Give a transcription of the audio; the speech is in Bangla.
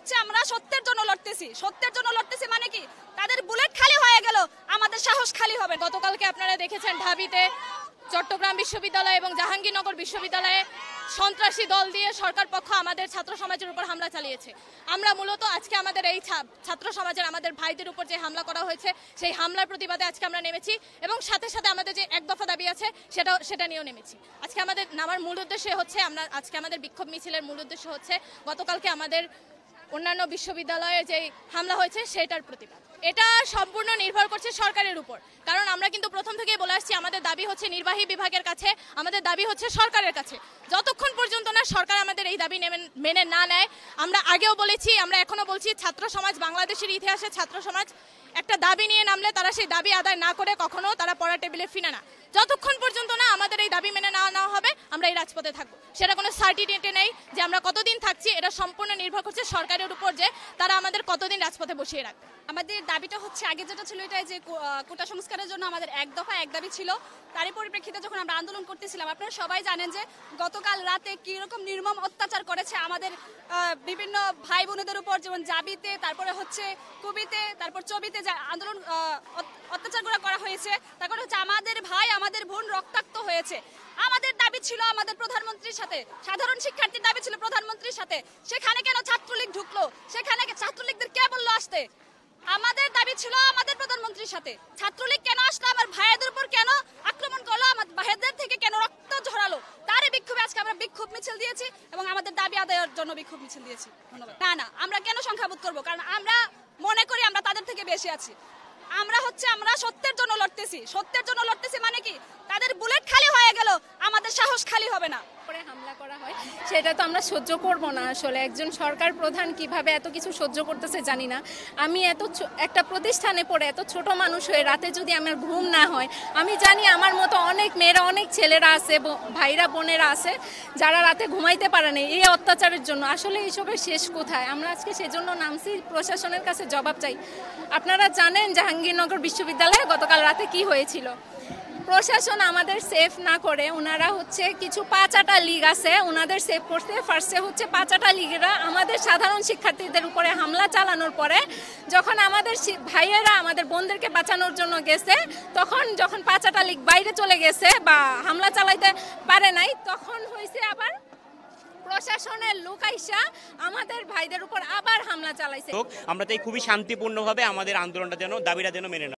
হচ্ছে আমরা সত্যের জন্য লড়তেছি মানে কি তাদের বুলেট খালি হয়ে গেল আমাদের সাহস খালি হবে। গতকালকে আপনারা দেখেছেন ঢাবিতে চট্টগ্রাম বিশ্ববিদ্যালয় এবং জাহাঙ্গীরনগর বিশ্ববিদ্যালয়ে সন্ত্রাসী দল দিয়ে সরকার পক্ষ আমাদের ছাত্র সমাজের উপর হামলা চালিয়েছে। আমরা মূলত আজকে আমাদের এই ছাত্র সমাজের আমাদের ভাইদের উপর যে হামলা করা হয়েছে সেই হামলার প্রতিবাদে আজকে আমরা নেমেছি এবং সাথে সাথে আমাদের যে এক দফা দাবি আছে সেটা নিয়েও নেমেছি। আজকে আমাদের নামার মূল উদ্দেশ্য হচ্ছে আজকে আমাদের বিক্ষোভ মিছিলের মূল উদ্দেশ্য হচ্ছে গতকালকে আমাদের অন্যান্য বিশ্ববিদ্যালয়ে যে হামলা হয়েছে সেটার প্রতিবাদ। এটা সম্পূর্ণ নির্ভর করছে সরকারের উপর, কারণ আমরা কিন্তু প্রথম থেকেই বলে আসছি আমাদের দাবি হচ্ছে নির্বাহী বিভাগের কাছে, আমাদের দাবি হচ্ছে সরকারের কাছে। যতক্ষণ পর্যন্ত না সরকার আমাদের এই দাবি মেনে না নেয়, আমরা আগেও বলেছি, আমরা এখনো বলছি, ছাত্র সমাজ বাংলাদেশের ইতিহাসে ছাত্র সমাজ একটা দাবি নিয়ে নামলে তারা সেই দাবি আদায় না করে কখনো তারা পড়া টেবিলে ফিরে না। যতক্ষণ পর্যন্ত না আমাদের এই দাবি মেনে নেওয়া হবে আমরা এই রাজপথে থাকবো। সেটা কোনো সার্টিফিকেট নেই যে আমরা কতদিন থাকছি, এটা সম্পূর্ণ নির্ভর করছে সরকারের উপর যে তারা আমাদের কতদিন রাজপথে বসিয়ে রাখবে। আমাদের দাবিটা হচ্ছে আগে যেটা ছিল এটাই যে কোটা সংস্কারের জন্য আমাদের এক দফা এক দাবি ছিল। তারই পরিপ্রেক্ষিতে যখন আমরা আন্দোলন করতেছিলাম, আপনারা সবাই জানেন যে গতকাল রাতে কিরকম নির্মম অত্যাচার করেছে আমাদের বিভিন্ন ভাই বোনেদের উপর, যেমন জাবিতে, তারপরে হচ্ছে কুবিতে, তারপর চবিতে আন্দোলন অত্যাচারগুলো করা হয়েছে। তারপরে হচ্ছে আমাদের ভাই আমাদের বোন রক্তাক্ত হয়েছে। আমাদের দাবি ছিল আমাদের প্রধানমন্ত্রীর সাথে, সাধারণ শিক্ষার্থীর দাবি ছিল প্রধানমন্ত্রীর সাথে। সেখানে কেন ছাত্রলীগ ঢুকলো? সেখানে ছাত্রলীগদের কে বললো আসতে? আমাদের দাবি ছিল আমাদের প্রধানমন্ত্রীর সাথে। ছাত্রলীগ কেন আসলো? আমার ভাইদের উপর কেন আক্রমণ করলো? আমার ভাইদের থেকে কেন রক্ত ঝরালো? তারই বিক্ষোভে আজকে আমরা বিক্ষোভ মিছিল দিয়েছি এবং আমাদের দাবি আদায়ের জন্য বিক্ষোভ মিছিল দিয়েছি। ধন্যবাদ। না, আমরা কেন সংখ্যাবোধ করবো? কারণ আমরা মনে করি আমরা তাদের থেকে বেশি আছি। আমরা সত্যের জন্য লড়তেছি মানে কি তাদের বুলেট খালি হয়ে গেল আমাদের সাহস খালি হবে না। করে হামলা করা হয় সেটা তো আমরা সহ্য করব না। আসলে একজন সরকার প্রধান কিভাবে এত কিছু সহ্য করতেছে জানি না। আমি একটা প্রতিষ্ঠানে পড়ে এত ছোট মানুষ হয়ে রাতে যদি আমার ঘুম না হয়, আমি জানি আমার মতো অনেক মেয়েরা, অনেক ছেলেরা আছে, ভাইরা বোনেরা আছে যারা রাতে ঘুমাইতে পারে না এই অত্যাচারের জন্য। আসলে এইসবের শেষ কোথায়? আমরা আজকে সেজন্য নামছি, প্রশাসনের কাছে জবাব চাই। আপনারা জানেন জাহাঙ্গীরনগর বিশ্ববিদ্যালয়ে গতকাল রাতে কি হয়েছিল। প্রশাসন আমাদের সেফ না করে ওনারা হচ্ছে কিছু পাঁচাটা লীগ আছে ওনাদের সেফ করতে। ফার্স্টে হচ্ছে পাঁচাটা লীগেরা আমাদের সাধারণ শিক্ষার্থীদের উপরে হামলা চালানোর পরে যখন আমাদের ভাইয়েরা আমাদের বোনদেরকে বাঁচানোর জন্য গেছে, তখন যখন পাঁচাটা লীগ বাইরে চলে গেছে বা হামলা চালাইতে পারে নাই, তখন হয়েছে আবার প্রশাসনের লোক আইসা আমাদের ভাইদের উপর আবার হামলা চালাইছে। আমরা তাই খুবই শান্তিপূর্ণভাবে আমাদের আন্দোলনটা দাবিটা যেন মেনে নেয়।